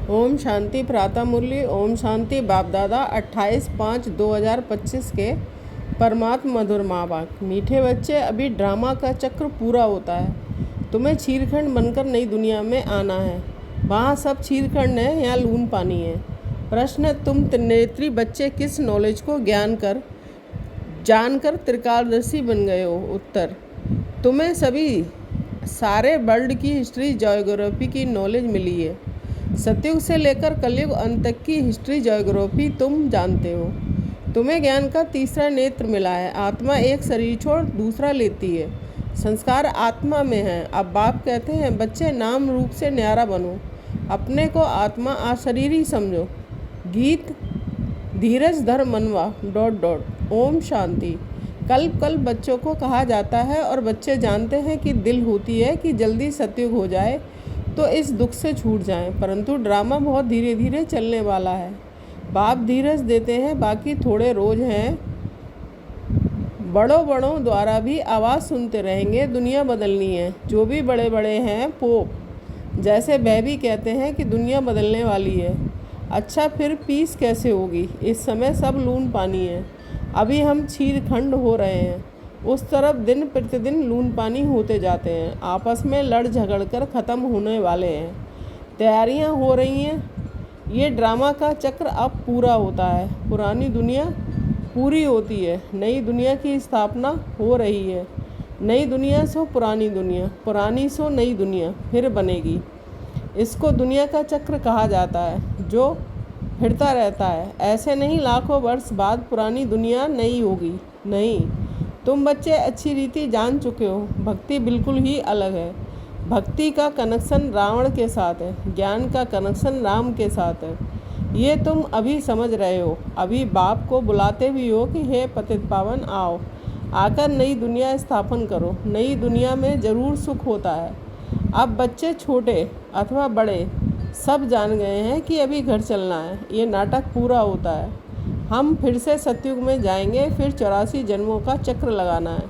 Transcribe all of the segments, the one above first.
ओम शांति प्रातः मुरली। ओम शांति बाप दादा 28/5/2025 के परमात्म मधुर माँ बाप। मीठे बच्चे, अभी ड्रामा का चक्र पूरा होता है। तुम्हें छीरखंड बनकर नई दुनिया में आना है। वहाँ सब छीरखंड है, यहाँ लून पानी है। प्रश्न, तुम त्रिनेत्री बच्चे किस नॉलेज को जानकर त्रिकालदर्शी बन गए हो? उत्तर, तुम्हें सभी सारे वर्ल्ड की हिस्ट्री ज्योग्राफी की नॉलेज मिली है। सतयुग से लेकर कलयुग अंत तक की हिस्ट्री ज्योग्राफी तुम जानते हो। तुम्हें ज्ञान का तीसरा नेत्र मिला है। आत्मा एक शरीर छोड़ दूसरा लेती है। संस्कार आत्मा में है। अब बाप कहते हैं, बच्चे नाम रूप से न्यारा बनो, अपने को आत्मा अशरीरी समझो। गीत, धीरज धर मनवा ... ओम शांति। कल्प बच्चों को कहा जाता है और बच्चे जानते हैं कि दिल होती है कि जल्दी सतयुग हो जाए तो इस दुख से छूट जाएं, परंतु ड्रामा बहुत धीरे धीरे चलने वाला है। बाप धीरज देते हैं, बाकी थोड़े रोज हैं। बड़ों द्वारा भी आवाज़ सुनते रहेंगे। दुनिया बदलनी है। जो भी बड़े हैं, पोप जैसे वह भी कहते हैं कि दुनिया बदलने वाली है। अच्छा, फिर पीस कैसे होगी? इस समय सब लून पानी है। अभी हम छीरखंड हो रहे हैं। उस तरफ दिन प्रतिदिन लून पानी होते जाते हैं। आपस में लड़ झगड़ कर ख़त्म होने वाले हैं। तैयारियां हो रही हैं। ये ड्रामा का चक्र अब पूरा होता है। पुरानी दुनिया पूरी होती है, नई दुनिया की स्थापना हो रही है। नई दुनिया सो पुरानी दुनिया, पुरानी सो नई दुनिया फिर बनेगी। इसको दुनिया का चक्र कहा जाता है, जो फिरता रहता है। ऐसे नहीं लाखों वर्ष बाद पुरानी दुनिया नई होगी, नहीं। तुम बच्चे अच्छी रीति जान चुके हो, भक्ति बिल्कुल ही अलग है। भक्ति का कनेक्शन रावण के साथ है, ज्ञान का कनेक्शन राम के साथ है। ये तुम अभी समझ रहे हो। अभी बाप को बुलाते भी हो कि हे पतित पावन, आओ, आकर नई दुनिया स्थापन करो। नई दुनिया में ज़रूर सुख होता है। अब बच्चे छोटे अथवा बड़े सब जान गए हैं कि अभी घर चलना है। ये नाटक पूरा होता है। हम फिर से सतयुग में जाएंगे, फिर 84 जन्मों का चक्र लगाना है।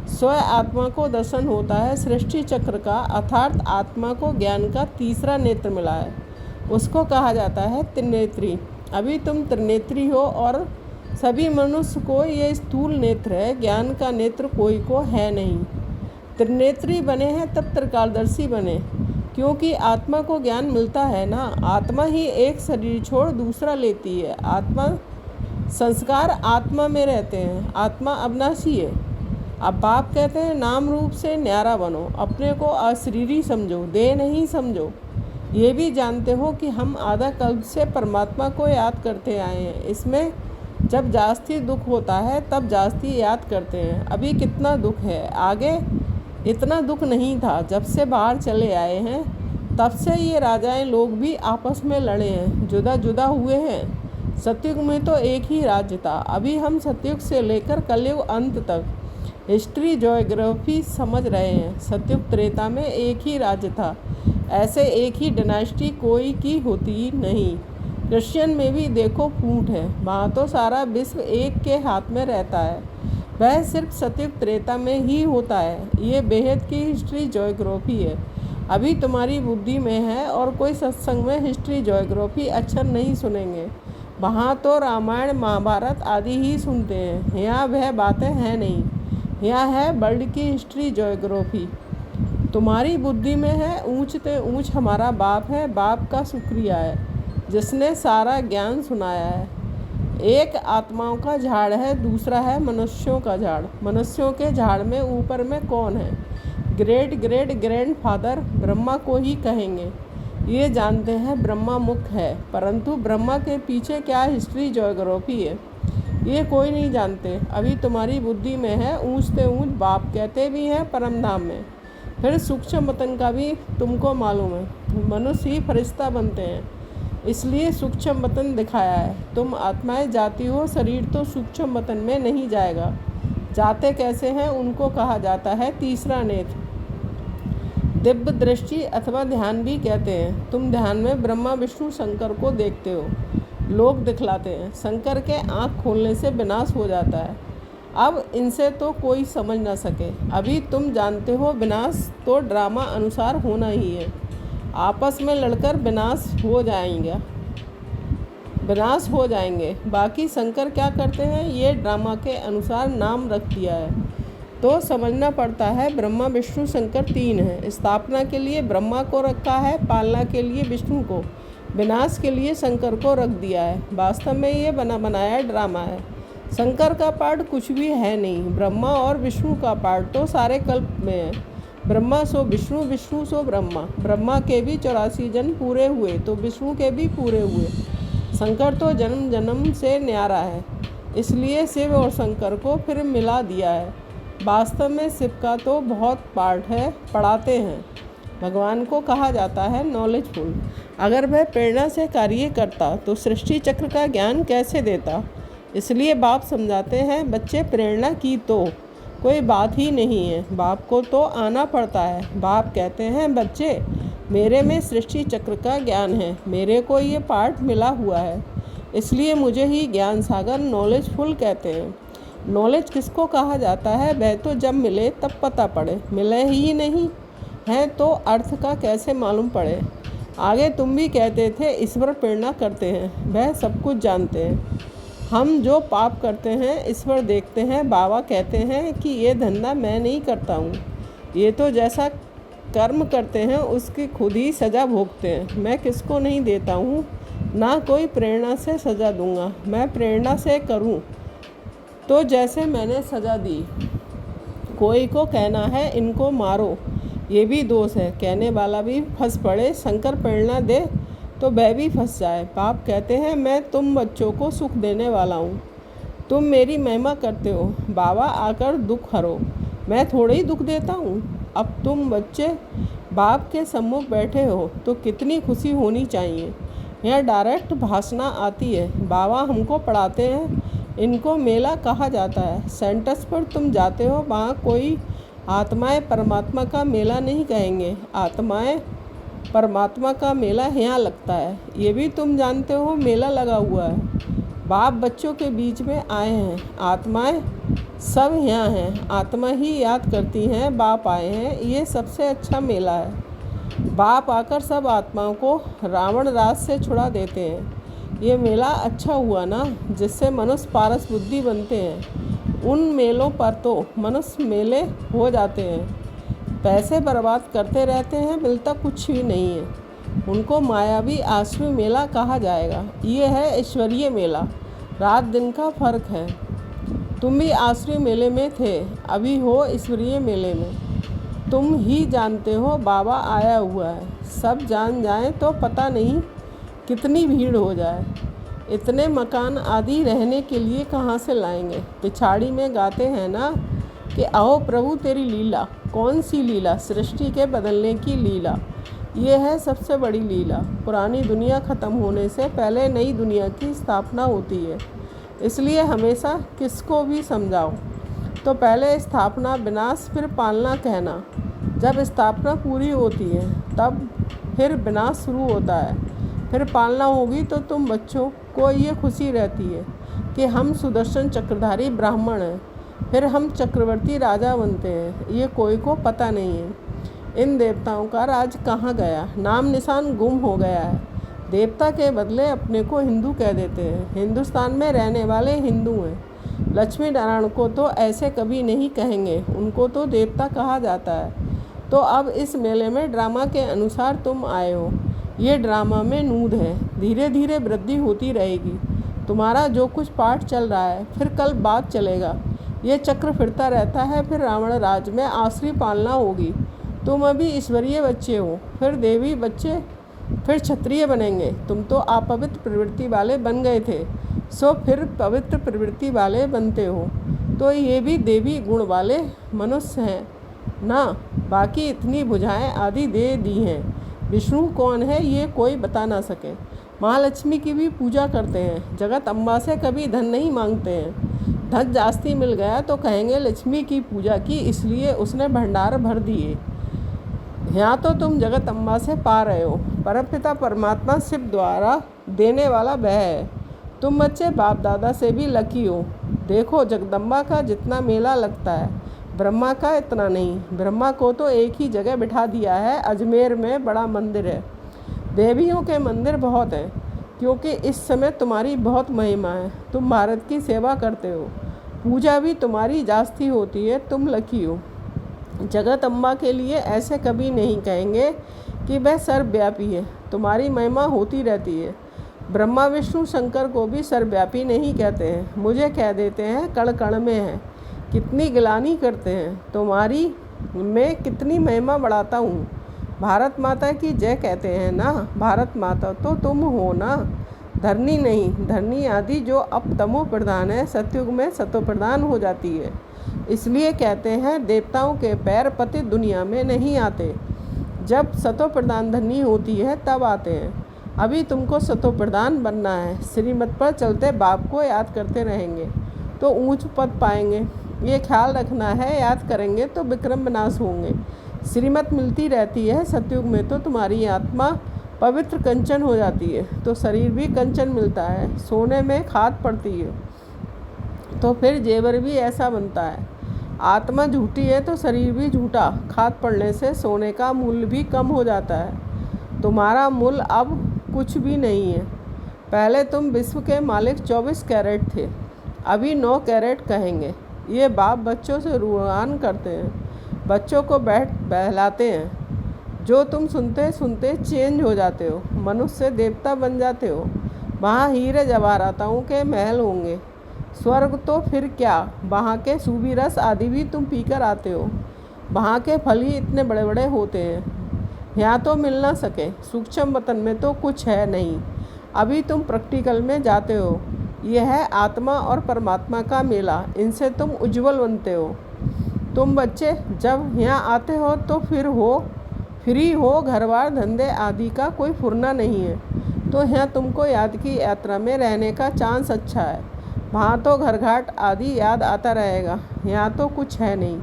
स्व आत्मा को दर्शन होता है सृष्टि चक्र का, अर्थात आत्मा को ज्ञान का तीसरा नेत्र मिला है। उसको कहा जाता है त्रिनेत्री। अभी तुम त्रिनेत्री हो और सभी मनुष्य को ये स्थूल नेत्र है, ज्ञान का नेत्र कोई को है नहीं। त्रिनेत्री बने हैं तब त्रिकालदर्शी बने, क्योंकि आत्मा को ज्ञान मिलता है ना। आत्मा ही एक शरीर छोड़ दूसरा लेती है। आत्मा संस्कार आत्मा में रहते हैं। आत्मा अविनाशी है। अब बाप कहते हैं, नाम रूप से न्यारा बनो, अपने को अशरीरी समझो, देह नहीं समझो। ये भी जानते हो कि हम आधा कल्प से परमात्मा को याद करते आए हैं। इसमें जब जास्ती दुख होता है तब जास्ती याद करते हैं। अभी कितना दुख है, आगे इतना दुख नहीं था। जब से बाहर चले आए हैं तब से ये राजाएं लोग भी आपस में लड़े हैं, जुदा जुदा हुए हैं। सतयुग में तो एक ही राज्य था। अभी हम सतयुग से लेकर कलयुग अंत तक हिस्ट्री ज्योग्राफी समझ रहे हैं। सतयुग त्रेता में एक ही राज्य था। ऐसे एक ही डायनेस्टी कोई की होती नहीं। क्रिश्चियन में भी देखो फूट है। वहाँ तो सारा विश्व एक के हाथ में रहता है। वह सिर्फ सतयुग त्रेता में ही होता है। ये बेहद की हिस्ट्री ज्योग्राफी है। अभी तुम्हारी बुद्धि में है और कोई सत्संग में हिस्ट्री ज्योग्राफी अक्षर नहीं सुनेंगे। वहाँ तो रामायण महाभारत आदि ही सुनते हैं। यहाँ वह बातें हैं नहीं। यहाँ है वर्ल्ड की हिस्ट्री ज्योग्राफी। तुम्हारी बुद्धि में है। ऊंच ते ऊंच हमारा बाप है। बाप का शुक्रिया है जिसने सारा ज्ञान सुनाया है। एक आत्माओं का झाड़ है, दूसरा है मनुष्यों का झाड़। मनुष्यों के झाड़ में ऊपर में कौन है? ग्रेट ग्रैंडफादर ब्रह्मा को ही कहेंगे। ये जानते हैं ब्रह्मा मुक्त है, परंतु ब्रह्मा के पीछे क्या हिस्ट्री ज्योग्राफी है ये कोई नहीं जानते। अभी तुम्हारी बुद्धि में है। ऊंचते ऊंच बाप कहते भी हैं परम धाम में। फिर सूक्ष्म वतन का भी तुमको मालूम है। मनुष्य ही फरिश्ता बनते हैं, इसलिए सूक्ष्म वतन दिखाया है। तुम आत्माएं जाती हो, शरीर तो सूक्ष्म वतन में नहीं जाएगा। जाते कैसे हैं उनको कहा जाता है तीसरा नेत्र, दिव्य दृष्टि अथवा ध्यान भी कहते हैं। तुम ध्यान में ब्रह्मा विष्णु शंकर को देखते हो। लोग दिखलाते हैं। शंकर के आँख खोलने से विनाश हो जाता है। अब इनसे तो कोई समझ ना सके। अभी तुम जानते हो विनाश तो ड्रामा अनुसार होना ही है। आपस में लड़कर विनाश हो जाएंगे। बाकी शंकर क्या करते हैं, ये ड्रामा के अनुसार नाम रख दिया है। तो समझना पड़ता है ब्रह्मा विष्णु शंकर 3 हैं। स्थापना के लिए ब्रह्मा को रखा है, पालना के लिए विष्णु को, विनाश के लिए शंकर को रख दिया है। वास्तव में ये बना बनाया ड्रामा है। शंकर का पार्ट कुछ भी है नहीं। ब्रह्मा और विष्णु का पार्ट तो सारे कल्प में है। ब्रह्मा सो विष्णु, विष्णु सो ब्रह्मा। ब्रह्मा के भी 84 जन्म पूरे हुए तो विष्णु के भी पूरे हुए। शंकर तो जन्म जन्म से न्यारा है, इसलिए शिव और शंकर को फिर मिला दिया है। वास्तव में शिव का तो बहुत पार्ट है, पढ़ाते हैं। भगवान को कहा जाता है नॉलेजफुल। अगर वह प्रेरणा से कार्य करता तो सृष्टि चक्र का ज्ञान कैसे देता। इसलिए बाप समझाते हैं, बच्चे प्रेरणा की तो कोई बात ही नहीं है, बाप को तो आना पड़ता है। बाप कहते हैं, बच्चे मेरे में सृष्टि चक्र का ज्ञान है, मेरे को ये पार्ट मिला हुआ है, इसलिए मुझे ही ज्ञान सागर नॉलेजफुल कहते हैं। नॉलेज किसको कहा जाता है, वह तो जब मिले तब पता पड़े, मिले ही नहीं है तो अर्थ का कैसे मालूम पड़े। आगे तुम भी कहते थे ईश्वर प्रेरणा करते हैं, वह सब कुछ जानते हैं। हम जो पाप करते हैं ईश्वर देखते हैं। बाबा कहते हैं कि ये धंधा मैं नहीं करता हूँ, ये तो जैसा कर्म करते हैं उसकी खुद ही सज़ा भोगते हैं। मैं किसको नहीं देता हूँ, ना कोई प्रेरणा से सज़ा दूँगा। मैं प्रेरणा से करूँ तो जैसे मैंने सज़ा दी। कोई को कहना है इनको मारो, ये भी दोष है, कहने वाला भी फंस पड़े। शंकर प्रेरणा दे तो वह भी फंस जाए। बाप कहते हैं, मैं तुम बच्चों को सुख देने वाला हूँ, तुम मेरी महिमा करते हो। बाबा आकर दुख हरो, मैं थोड़े ही दुख देता हूँ। अब तुम बच्चे बाप के सम्मुख बैठे हो तो कितनी खुशी होनी चाहिए। यह डायरेक्ट भाषणा आती है, बाबा हमको पढ़ाते हैं। इनको मेला कहा जाता है। सेंटर्स पर तुम जाते हो, वहाँ कोई आत्माएं परमात्मा का मेला नहीं कहेंगे, आत्माएं परमात्मा का मेला यहाँ लगता है। ये भी तुम जानते हो, मेला लगा हुआ है। बाप बच्चों के बीच में आए हैं, आत्माएं सब यहाँ हैं, आत्मा ही याद करती हैं बाप आए हैं। ये सबसे अच्छा मेला है। बाप आकर सब आत्माओं को रावण राज से छुड़ा देते हैं। ये मेला अच्छा हुआ ना, जिससे मनुष्य पारस बुद्धि बनते हैं। उन मेलों पर तो मनुष्य मेले हो जाते हैं, पैसे बर्बाद करते रहते हैं, मिलता कुछ भी नहीं है। उनको मायावी आसुरी मेला कहा जाएगा। ये है ईश्वरीय मेला, रात दिन का फर्क है। तुम भी आसुरी मेले में थे, अभी हो ईश्वरीय मेले में। तुम ही जानते हो बाबा आया हुआ है। सब जान जाएं तो पता नहीं कितनी भीड़ हो जाए। इतने मकान आदि रहने के लिए कहाँ से लाएंगे। पिछाड़ी में गाते हैं ना कि आओ प्रभु तेरी लीला। कौन सी लीला? सृष्टि के बदलने की लीला। ये है सबसे बड़ी लीला। पुरानी दुनिया ख़त्म होने से पहले नई दुनिया की स्थापना होती है। इसलिए हमेशा किसको भी समझाओ तो पहले स्थापना, विनाश, फिर पालना कहना। जब स्थापना पूरी होती है तब फिर विनाश शुरू होता है, फिर पालना होगी। तो तुम बच्चों को ये खुशी रहती है कि हम सुदर्शन चक्रधारी ब्राह्मण हैं, फिर हम चक्रवर्ती राजा बनते हैं। ये कोई को पता नहीं है। इन देवताओं का राज कहाँ गया, नाम निशान गुम हो गया है। देवता के बदले अपने को हिंदू कह देते हैं। हिंदुस्तान में रहने वाले हिंदू हैं। लक्ष्मी नारायण को तो ऐसे कभी नहीं कहेंगे, उनको तो देवता कहा जाता है। तो अब इस मेले में ड्रामा के अनुसार तुम आए हो। ये ड्रामा में नूद है, धीरे धीरे वृद्धि होती रहेगी। तुम्हारा जो कुछ पाठ चल रहा है, फिर कल बात चलेगा। ये चक्र फिरता रहता है। फिर रावण राज में आसुरी पालना होगी। तुम अभी ईश्वरीय बच्चे हो, फिर देवी बच्चे, फिर क्षत्रिय बनेंगे। तुम तो अपवित्र प्रवृत्ति वाले बन गए थे, सो फिर पवित्र प्रवृत्ति वाले बनते हो। तो ये भी देवी गुण वाले मनुष्य हैं ना। बाकी इतनी भुजाएं आदि दे दी हैं। विष्णु कौन है ये कोई बता ना सके। महालक्ष्मी की भी पूजा करते हैं। जगत अम्बा से कभी धन नहीं मांगते हैं। धन जास्ती मिल गया तो कहेंगे लक्ष्मी की पूजा की, इसलिए उसने भंडार भर दिए। यहाँ तो तुम जगत अम्बा से पा रहे हो। परमपिता परमात्मा शिव द्वारा देने वाला वह है। तुम बच्चे बाप दादा से भी लकी हो। देखो जगदम्बा का जितना मेला लगता है, ब्रह्मा का इतना नहीं, ब्रह्मा को तो एक ही जगह बिठा दिया है, अजमेर में बड़ा मंदिर है। देवियों के मंदिर बहुत हैं, क्योंकि इस समय तुम्हारी बहुत महिमा है। तुम भारत की सेवा करते हो, पूजा भी तुम्हारी जास्ती होती है, तुम लकी हो। जगत अम्बा के लिए ऐसे कभी नहीं कहेंगे कि वह सर्वव्यापी है, तुम्हारी महिमा होती रहती है। ब्रह्मा विष्णु शंकर को भी सर्वव्यापी नहीं कहते हैं, मुझे कह देते हैं कण कण में है। कितनी गिलानी करते हैं, तुम्हारी मैं कितनी महिमा बढ़ाता हूँ। भारत माता की जय कहते हैं ना, भारत माता तो तुम हो ना। धरनी नहीं, धरनी आदि जो अब तमो प्रधान है, सतयुग में सतो प्रधान हो जाती है। इसलिए कहते हैं देवताओं के पैर पति दुनिया में नहीं आते, जब सतो प्रधान धरनी होती है तब आते हैं। अभी तुमको सतो प्रधान बनना है, श्रीमत पर चलते बाप को याद करते रहेंगे तो ऊंच पद पाएंगे। ये ख्याल रखना है, याद करेंगे तो विक्रम विनाश होंगे। श्रीमत मिलती रहती है, सतयुग में तो तुम्हारी आत्मा पवित्र कंचन हो जाती है, तो शरीर भी कंचन मिलता है। सोने में खाद पड़ती है तो फिर जेवर भी ऐसा बनता है। आत्मा झूठी है तो शरीर भी झूठा, खाद पड़ने से सोने का मूल्य भी कम हो जाता है। तुम्हारा मूल्य अब कुछ भी नहीं है। पहले तुम विश्व के मालिक 24 कैरेट थे, अभी 9 कैरेट कहेंगे। ये बाप बच्चों से रूहान करते हैं, बच्चों को बहलाते हैं। जो तुम सुनते सुनते चेंज हो जाते हो, मनुष्य से देवता बन जाते हो। वहाँ हीरे जवाहरातों के महल होंगे। स्वर्ग तो फिर क्या, वहाँ के सूबी रस आदि भी तुम पीकर आते हो। वहाँ के फल ही इतने बड़े बड़े होते हैं, यहाँ तो मिल ना सके। सूक्ष्म वतन में तो कुछ है नहीं, अभी तुम प्रैक्टिकल में जाते हो। यह है आत्मा और परमात्मा का मेला, इनसे तुम उज्जवल बनते हो। तुम बच्चे जब यहाँ आते हो तो फ्री हो, घरबार धंधे आदि का कोई फुरना नहीं है, तो यहाँ तुमको याद की यात्रा में रहने का चांस अच्छा है। वहाँ तो घर घाट आदि याद आता रहेगा, यहाँ तो कुछ है नहीं।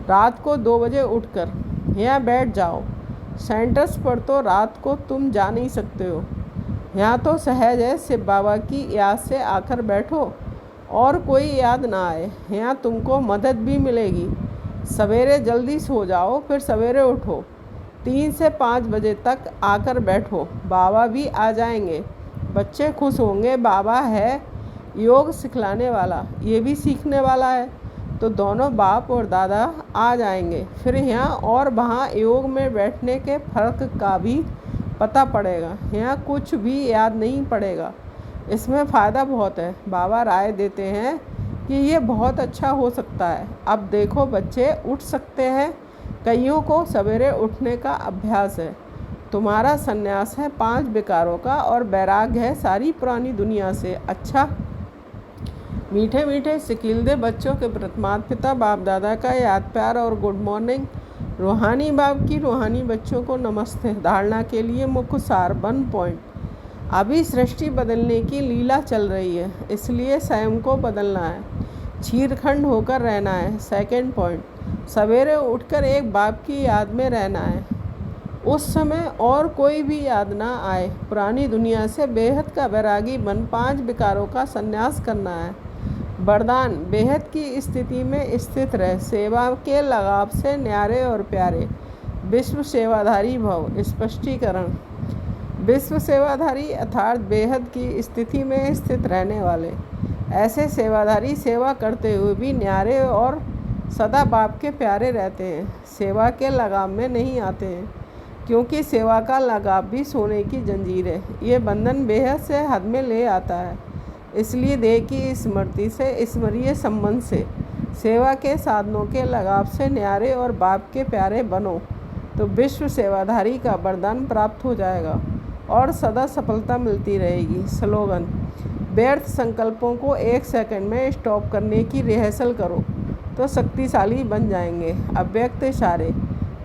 रात को 2 बजे उठकर यहाँ बैठ जाओ। सेंटर्स पर तो रात को तुम जा नहीं सकते हो, यहाँ तो सहज है। शिव बाबा की याद से आकर बैठो और कोई याद ना आए, यहाँ तुमको मदद भी मिलेगी। सवेरे जल्दी सो जाओ, फिर सवेरे उठो, 3 से 5 बजे तक आकर बैठो, बाबा भी आ जाएंगे। बच्चे खुश होंगे, बाबा है योग सिखलाने वाला, ये भी सीखने वाला है, तो दोनों बाप और दादा आ जाएंगे। फिर यहाँ और वहाँ योग में बैठने के फ़र्क का भी पता पड़ेगा। यहाँ कुछ भी याद नहीं पड़ेगा, इसमें फ़ायदा बहुत है। बाबा राय देते हैं कि ये बहुत अच्छा हो सकता है। अब देखो बच्चे उठ सकते हैं, कईयों को सवेरे उठने का अभ्यास है। तुम्हारा संन्यास है 5 विकारों का और वैराग्य है सारी पुरानी दुनिया से। अच्छा, मीठे मीठे सिकीलदे बच्चों के प्रति माता पिता बाप दादा का याद प्यार और गुड मॉर्निंग। रूहानी बाप की रूहानी बच्चों को नमस्ते। धारणा के लिए मुख्य सार 1 पॉइंट। अभी सृष्टि बदलने की लीला चल रही है, इसलिए स्वयं को बदलना है, छीरखंड होकर रहना है। 2 पॉइंट, सवेरे उठकर एक बाप की याद में रहना है, उस समय और कोई भी याद ना आए। पुरानी दुनिया से बेहद का वैरागी बन 5 विकारों का संन्यास करना है। वरदान, बेहद की स्थिति में स्थित रह, सेवा के लगाव से न्यारे और प्यारे, विश्व सेवाधारी भव। स्पष्टीकरण, विश्व सेवाधारी अर्थात बेहद की स्थिति में स्थित रहने वाले। ऐसे सेवाधारी सेवा करते हुए भी न्यारे और सदा बाप के प्यारे रहते हैं, सेवा के लगाव में नहीं आते हैं, क्योंकि सेवा का लगाव भी सोने की जंजीर है। ये बंधन बेहद से हद में ले आता है। इसलिए देह की स्मृति से, स्मरणीय संबंध से, सेवा के साधनों के लगाव से न्यारे और बाप के प्यारे बनो, तो विश्व सेवाधारी का वरदान प्राप्त हो जाएगा और सदा सफलता मिलती रहेगी। स्लोगन, व्यर्थ संकल्पों को 1 सेकंड में स्टॉप करने की रिहर्सल करो तो शक्तिशाली बन जाएंगे। अव्यक्त इशारे,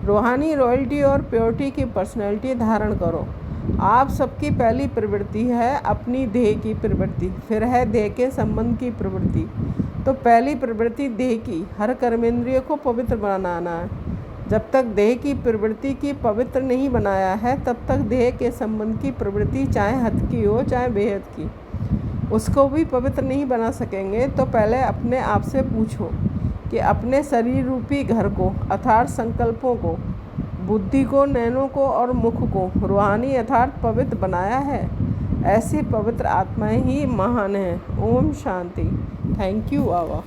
रूहानी रॉयल्टी और प्योरिटी की पर्सनैलिटी धारण करो। आप सबकी पहली प्रवृत्ति है अपनी देह की प्रवृत्ति, फिर है देह के संबंध की प्रवृत्ति। तो पहली प्रवृत्ति देह की, हर कर्मेंद्रिय को पवित्र बनाना है। जब तक देह की प्रवृत्ति की पवित्र नहीं बनाया है, तब तक देह के संबंध की प्रवृत्ति चाहे हद की हो चाहे बेहद की, उसको भी पवित्र नहीं बना सकेंगे। तो पहले अपने आप से पूछो कि अपने शरीर रूपी घर को, अर्थात संकल्पों को, बुद्धि को, नैनों को और मुख को रूहानी अर्थात पवित्र बनाया है। ऐसी पवित्र आत्माएं ही महान हैं। ओम शांति। थैंक यू आवा।